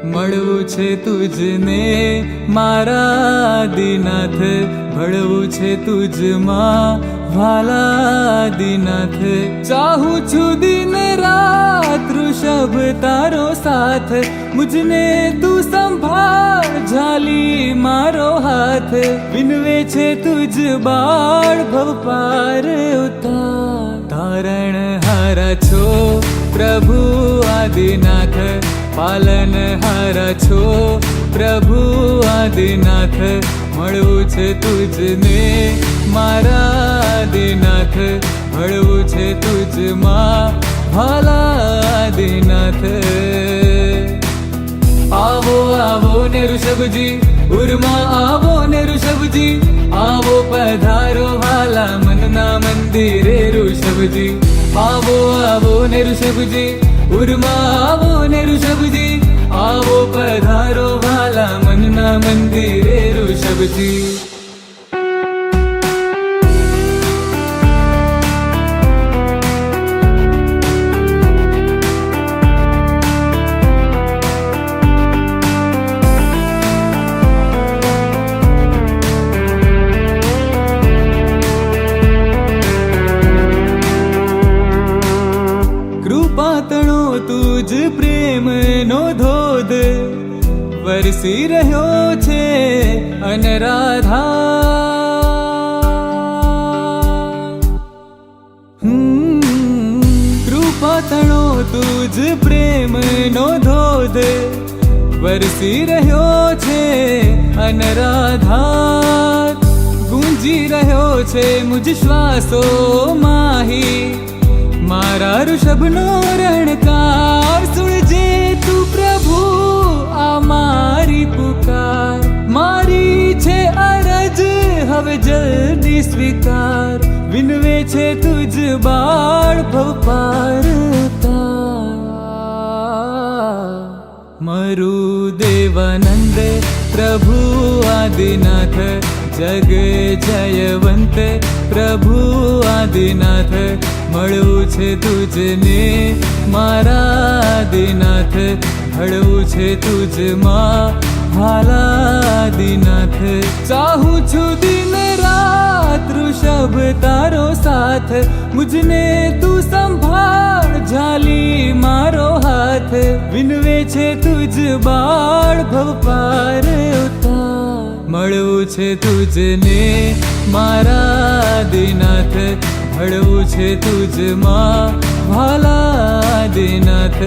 મળવું છે તુજને મારા દીનાથ, ભળવું છે તુજમાં વાલા દીનાથ. ચાહું છું દિન રાત ઋષભ તારો સાથ, મુજને તું સંભાળ ઝાલી મારો હાથ. વિનવે છે તુજ બાળ ભવ પાર ઉતાર, તારણ હારા છો પ્રભુ આદિનાથ, પાલન હારા છો પ્રભુ આદિનાથ. મળવું છે તુજને મારા આદિનાથ, ભળવું છે તુજમાં ભાલા આદિનાથ. આવો આવો ને ઋષભજી, ઉરમાં આવો ને ઋષભજી, આવો પધારો વાલા મનના મંદિરે ઋષભજી. આવો આવો ને ઋષભજી, ઉરમાં આવો ને ઋષભજી, આવો પધારો વાલા મનના મંદિરે ઋષભજી. કૃપાતણો તુજ પ્રેમનો ધોધ વરસી રહ્યો છે અનરાધા. કૃપાતણો તુજ પ્રેમનો ધોધ વરસી રહ્યો છે અનરાધા. ગુંજી રહ્યો છે મુજ શ્વાસો માહી, મારા ઋષભનો રણકાર. સુણજે તું પ્રભુ આ મારી પુકાર, મારી છે અરજ હવે જલ્દી સ્વીકાર. વિનવે છે તુજ બાળ ભવ પાર ઉતાર. મરુ દેવાનંદ પ્રભુ આદિનાથ, જગ જયવંત પ્રભુ આદિનાથ. મળવું છે તુજને મારા આદિનાથ, ભળવું છે તુજમાં ભાલા આદિનાથ. ચાહું છું દિન રાત ઋષભ તારો સાથ, મુજને તું સંભાળ ઝાલી મારો હાથ. વિનવે છે તુજ બાળ ભવ પાર ઉતાર. મળવું છે તુજને મારા આદિનાથ, ભળવું છે તુજમાં ભાલા આદિનાથ.